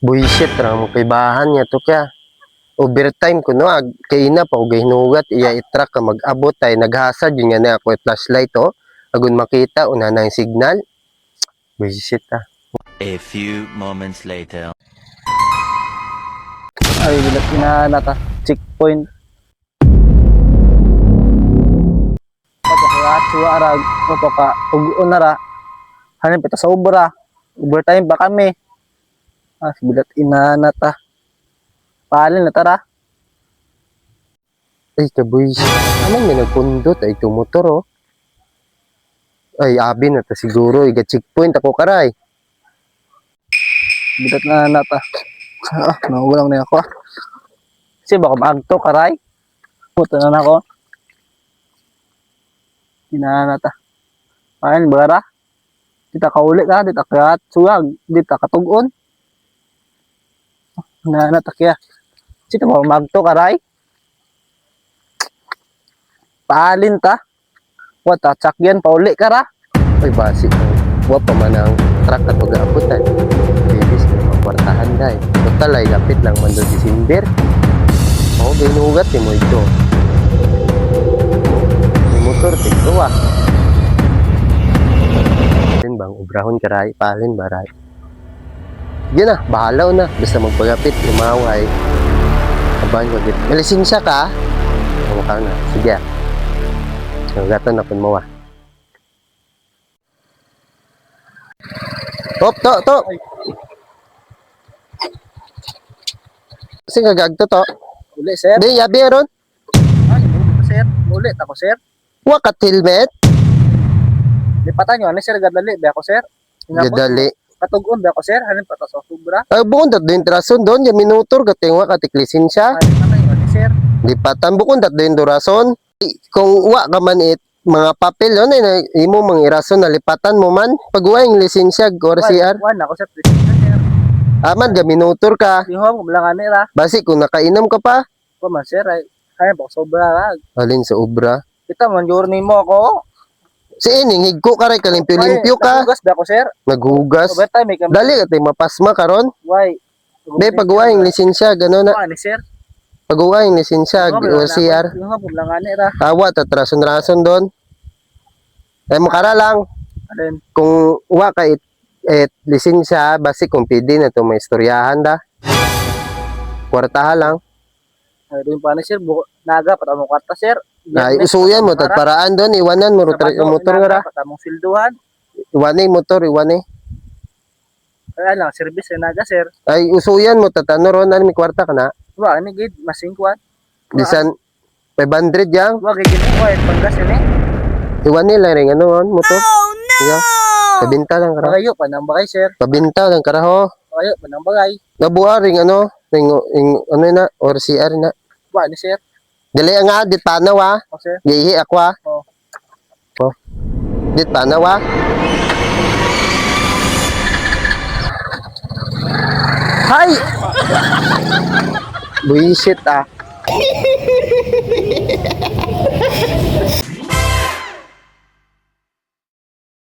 Buisit ra mo kay bahan niya to kaya. Overtime ko no kay ina pa og hinugat iya itrak ka mag-abot tay naghasad yun nga na ako flashlight oh. Agon makita una na yung signal. Buisit ah. A few moments later. Ay, bilat na nata. Checkpoint. Kaya suwa arag ko ka ug unara. Hanin pita sa ubra. Overtime ba kami? Bilat ina nata. Palin na tara. Ay kabuisit. Anong may nagpundot ay tumotor oh. Ay abi na ta siguro iga checkpoint ako karay. Bilat na nata. Nagulang na ako. Kasi baka maagto karay. Puto na ako. Hinanata. Ayun, bara. Dita kaulit ha. Dita katsuwag. Dita katugon. Hinanata kaya. Sito baka maagto karay. Paalin ta. Wata, tsakyan pauli ka ra. Ay basi wa pa man ang truck at pag-aabutan. Bibis na makwartahan dahil. Total ay lapit lang man doon December. Oo, binugat mo ito. May motor, tigto ah. Palin bang, ubrahon karay, palin baray. Yan na, bahalaw na. Basta magpagapit, lumaway. Aban ko dito. May lisensya ka? Ano ka na? Sige ah. Nagatan na kun mo ah. Top, to. Kasi gagagto to. Uli, sir. Di, yabi ron. Sir. Uli, ako, sir. Wakat helmet. Lipatan nyo, ano, sir, gadali. Be ako, sir. Gadali. Katugon, be ako, sir. Hanin pa sa sobra. Ay, bukong dat doon trason doon. Yung minutor, katingwa katiklisin siya. Ano, sir. Lipatan, bukong dat doon durason. Kung wa ka man mga papel yun, imo mga irason na lipatan mo man. Pag wa yung lisensya, or CR. Wan, ako, sir. Sir. Aman, ga minutor ka. Yung home, kumalangan nila. Basi, kung nakainom ka pa. Man, sir, ay. Hanin pa sobra, ha. Alin sa obra. Kita, man, journey mo ako. Si Ining, higko ka rin, kalimpyo-limpyo ka. Naghugas ba ako, sir? Naghugas. Overtime, may kami. Dali ka tayo mapasma karon. Why? Be, pag-uwa yung lisensya, gano'n na. Ano, sir? Pag-uwa yung lisensya, or CR. Yung home, kumalangan nila. Tawa, tatrason-rason doon. Eh, makara lang. Alin? Kung uwa ka lisensya, basi kung pwede na ito may istoryahan da. Kwartaha lang. Ay, doon pa ni sir. Naga, patamong kwarta, sir. Ay, usuyan mo, tagparaan doon, iwanan mo, motor nga ra. Patamong silduhan. Iwanay motor, iwanay. Kaya lang, service na naga, sir. Ay, usuyan mo, tatano ron, ano, may kwarta ka na. Wah, ini gid masingkuan. Bisan, 500 yang. Wah, gid ni ko paggas ini. Iwanay lang rin, ano, motor. Oh, no! Yeah. Pabinta lang kara. Bagayo pa nang bagay, sir. Pabinta lang kara, ho. Bagayo pa nang bagay. Nabuha rin, ano, ano na, or CR na. Wah, ni sir. Dali nga, dit panaw ah. O, sir. Gihi ako ah. Oh. Oh. Dit panaw ah. Hay! Buisit ah.